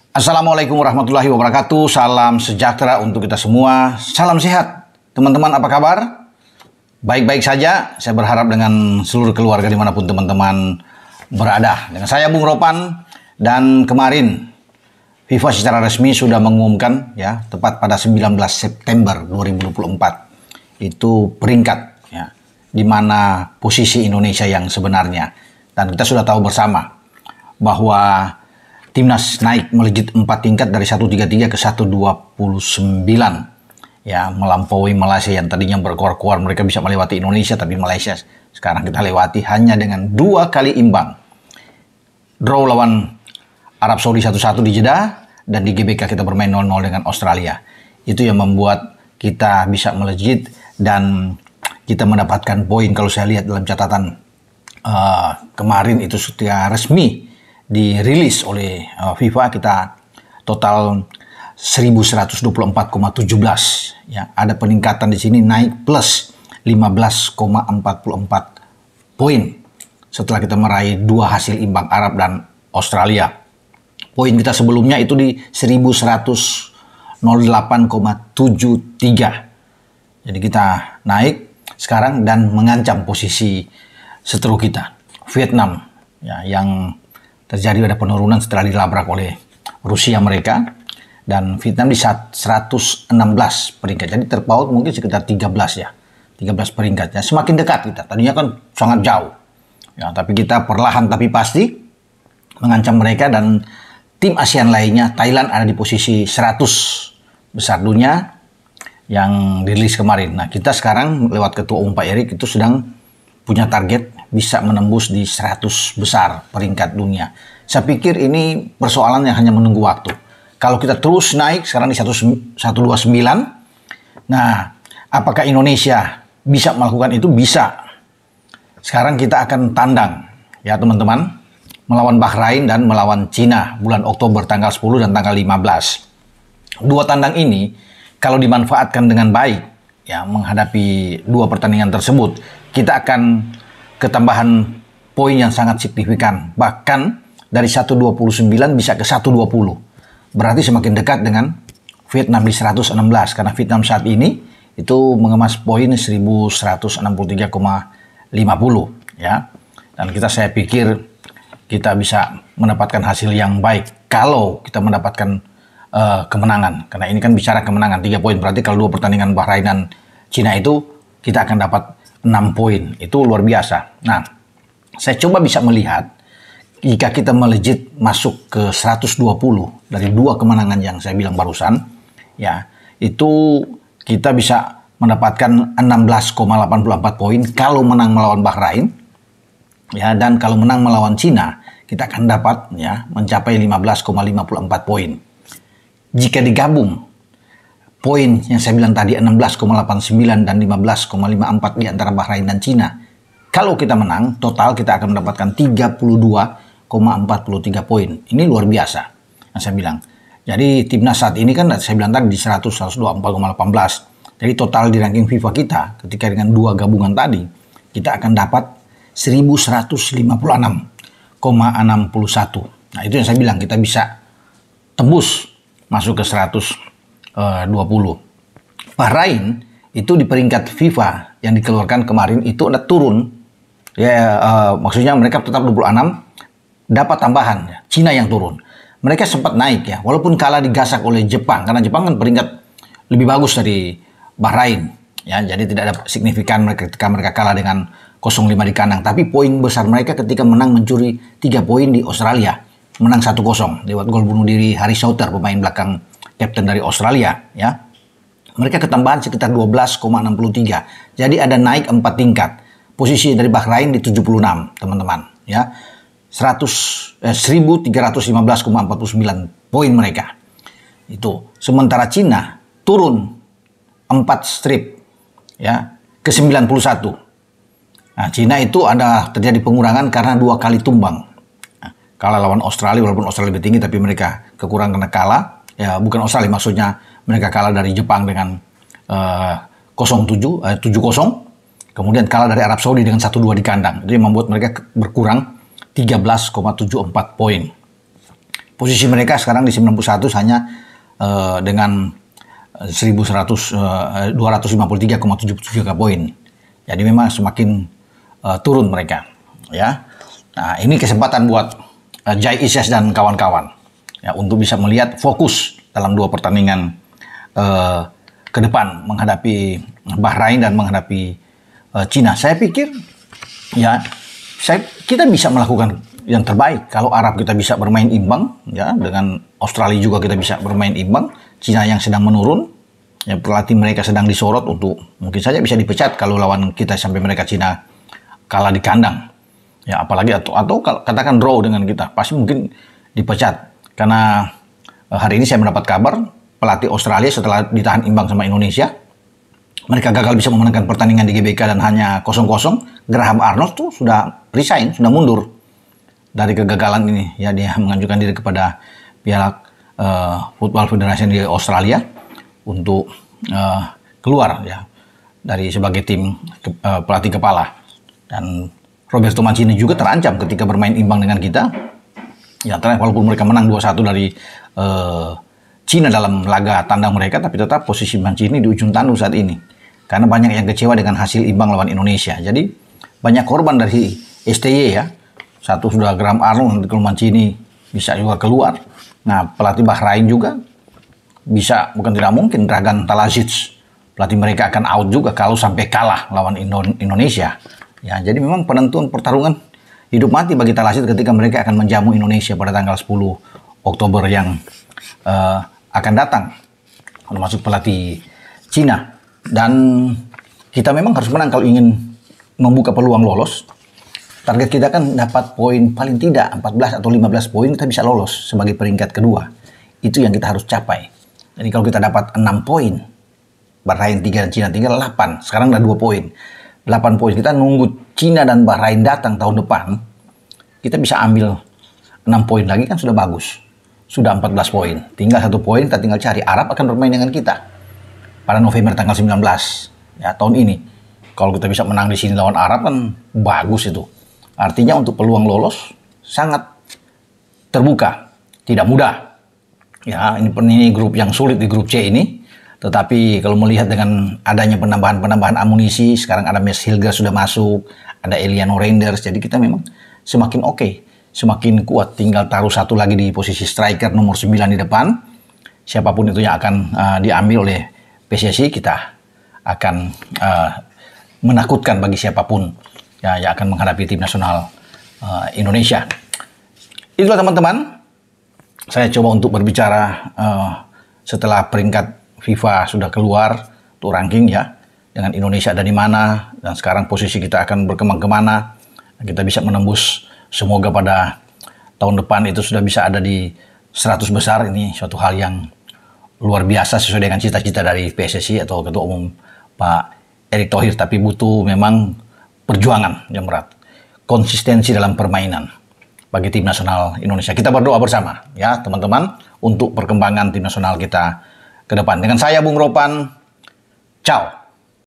Assalamualaikum warahmatullahi wabarakatuh. Salam sejahtera untuk kita semua. Salam sehat. Teman-teman apa kabar? Baik-baik saja. Saya berharap dengan seluruh keluarga dimanapun teman-teman berada. Dengan saya Bung Ropan. Dan kemarin FIFA secara resmi sudah mengumumkan ya, tepat pada 19 September 2024. Itu peringkat ya, di mana posisi Indonesia yang sebenarnya. Dan kita sudah tahu bersama bahwa Timnas naik melejit 4 tingkat dari 133 ke 129 ya, melampaui Malaysia yang tadinya berkuar-kuar mereka bisa melewati Indonesia, tapi Malaysia sekarang kita lewati hanya dengan 2 kali imbang. Draw lawan Arab Saudi 1-1 di Jeddah, dan di GBK kita bermain 0-0 dengan Australia. Itu yang membuat kita bisa melejit dan kita mendapatkan poin. Kalau saya lihat dalam catatan kemarin itu sudah resmi dirilis oleh FIFA, kita total 1124,17 ya. Ada peningkatan di sini, naik plus 15,44 poin setelah kita meraih 2 hasil imbang Arab dan Australia. Poin kita sebelumnya itu di 1108,73. Jadi kita naik sekarang dan mengancam posisi seteru kita, Vietnam ya, yang terjadi ada penurunan setelah dilabrak oleh Rusia mereka, dan Vietnam di 116 peringkat. Jadi terpaut mungkin sekitar 13 ya. 13 peringkat ya. Semakin dekat kita. Tadinya kan sangat jauh. Ya, tapi kita perlahan tapi pasti mengancam mereka, dan tim ASEAN lainnya Thailand ada di posisi 100 besar dunia yang dirilis kemarin. Nah, kita sekarang lewat Ketua Umum Pak Erik itu sedang punya target bisa menembus di 100 besar peringkat dunia. Saya pikir ini persoalan yang hanya menunggu waktu. Kalau kita terus naik sekarang di 129, nah apakah Indonesia bisa melakukan itu? Bisa. Sekarang kita akan tandang ya teman-teman, melawan Bahrain dan melawan Cina bulan Oktober tanggal 10 dan tanggal 15. 2 tandang ini kalau dimanfaatkan dengan baik ya, menghadapi 2 pertandingan tersebut, kita akan ketambahan poin yang sangat signifikan. Bahkan dari 129 bisa ke 120. Berarti semakin dekat dengan Vietnam di 116. Karena Vietnam saat ini itu mengemas poin 1163,50 ya. Dan saya pikir kita bisa mendapatkan hasil yang baik kalau kita mendapatkan kemenangan. Karena ini kan bicara kemenangan 3 poin. Berarti kalau 2 pertandingan Bahrain dan Cina itu kita akan dapat 6 poin. Itu luar biasa. Nah, saya coba bisa melihat jika kita melejit masuk ke 120 dari 2 kemenangan yang saya bilang barusan, ya, itu kita bisa mendapatkan 16,84 poin kalau menang melawan Bahrain, ya, dan kalau menang melawan Cina, kita akan dapat ya mencapai 15,54 poin. Jika digabung poin yang saya bilang tadi 16,89 dan 15,54 di antara Bahrain dan Cina, kalau kita menang, total kita akan mendapatkan 32,43 poin. Ini luar biasa yang saya bilang. Jadi timnas saat ini kan saya bilang tadi di 124,18. Jadi total di ranking FIFA kita ketika dengan 2 gabungan tadi, kita akan dapat 1156,61. Nah, itu yang saya bilang kita bisa tembus masuk ke 120. Bahrain itu di peringkat FIFA yang dikeluarkan kemarin itu ada turun ya, maksudnya mereka tetap 26, dapat tambahan ya, Cina yang turun. Mereka sempat naik ya, walaupun kalah digasak oleh Jepang, karena Jepang kan peringkat lebih bagus dari Bahrain ya, jadi tidak ada signifikan mereka ketika mereka kalah dengan 0-5 di kandang. Tapi poin besar mereka ketika menang mencuri 3 poin di Australia, menang 1-0 lewat gol bunuh diri Harry Sauter, pemain belakang kapten dari Australia ya. Mereka ketambahan sekitar 12,63. Jadi ada naik 4 tingkat. Posisi dari Bahrain di 76, teman-teman ya. 1315,49 poin mereka. Itu. Sementara Cina turun 4 strip ya ke 91. Nah, Cina itu ada terjadi pengurangan karena 2 kali tumbang. Nah, kalah lawan Australia, walaupun Australia lebih tinggi, tapi mereka kekurangan karena kalah. Ya, bukan Australia, maksudnya mereka kalah dari Jepang dengan 7-0. Kemudian kalah dari Arab Saudi dengan 1-2 di kandang. Jadi membuat mereka berkurang 13,74 poin. Posisi mereka sekarang di 91 hanya dengan 253,73 poin. Jadi memang semakin turun mereka, ya. Nah, ini kesempatan buat Jai Isyas dan kawan-kawan ya untuk bisa melihat fokus dalam 2 pertandingan ke depan menghadapi Bahrain dan menghadapi Cina. Saya pikir ya kita bisa melakukan yang terbaik. Kalau Arab kita bisa bermain imbang, ya, dengan Australia juga kita bisa bermain imbang. Cina yang sedang menurun, ya, pelatih mereka sedang disorot untuk mungkin saja bisa dipecat kalau lawan kita sampai mereka Cina kalah di kandang. Ya, apalagi atau katakan draw dengan kita, pasti mungkin dipecat. Karena hari ini saya mendapat kabar pelatih Australia setelah ditahan imbang sama Indonesia, mereka gagal bisa memenangkan pertandingan di GBK dan hanya 0-0. Graham Arnold tuh sudah resign, sudah mundur dari kegagalan ini. Ya, dia mengajukan diri kepada pihak Football Federation di Australia untuk keluar ya dari sebagai tim pelatih kepala. Dan Roberto Mancini juga terancam ketika bermain imbang dengan kita. Ya, walaupun mereka menang 2-1 dari Cina dalam laga tandang mereka, tapi tetap posisi Mancini di ujung tanduk saat ini. Karena banyak yang kecewa dengan hasil imbang lawan Indonesia. Jadi banyak korban dari STY ya. Satu sudah Graham Arnold, nanti kalau Mancini bisa juga keluar. Nah, pelatih Bahrain juga bisa, bukan tidak mungkin, Dragan Talazic, pelatih mereka akan out juga kalau sampai kalah lawan Indonesia. Ya, jadi memang penentuan pertarungan hidup mati bagi Talazic ketika mereka akan menjamu Indonesia pada tanggal 10 Oktober yang akan datang, termasuk pelatih Cina. Dan kita memang harus menang kalau ingin membuka peluang lolos. Target kita kan dapat poin paling tidak 14 atau 15 poin, kita bisa lolos sebagai peringkat kedua. Itu yang kita harus capai. Jadi kalau kita dapat 6 poin, Bahrain 3 dan Cina 3, 8. Sekarang ada 2 poin. 8 poin. Kita nunggu Cina dan Bahrain datang tahun depan, kita bisa ambil 6 poin lagi, kan sudah bagus. Sudah 14 poin. Tinggal 1 poin, kita tinggal cari. Arab akan bermain dengan kita pada November tanggal 19 ya tahun ini. Kalau kita bisa menang di sini lawan Arab kan bagus itu. Artinya untuk peluang lolos sangat terbuka, tidak mudah. Ya, ini grup yang sulit di grup C ini. Tetapi kalau melihat dengan adanya penambahan amunisi, sekarang ada Mes Hilger sudah masuk, ada Eliano Reinders, jadi kita memang semakin oke, semakin kuat. Tinggal taruh 1 lagi di posisi striker nomor 9 di depan. Siapapun itu yang akan diambil oleh PSSI, kita akan menakutkan bagi siapapun ya, yang akan menghadapi tim nasional Indonesia. Itulah teman-teman, saya coba untuk berbicara setelah peringkat FIFA sudah keluar untuk ranking ya, dengan Indonesia ada di mana, dan sekarang posisi kita akan berkembang kemana. Kita bisa menembus, semoga pada tahun depan itu sudah bisa ada di 100 besar. Ini suatu hal yang luar biasa sesuai dengan cita-cita dari PSSI atau Ketua Umum Pak Erick Thohir, tapi butuh memang perjuangan yang berat, konsistensi dalam permainan bagi tim nasional Indonesia. Kita berdoa bersama ya teman-teman untuk perkembangan tim nasional kita ke depan. Dengan saya Bung Ropan, ciao.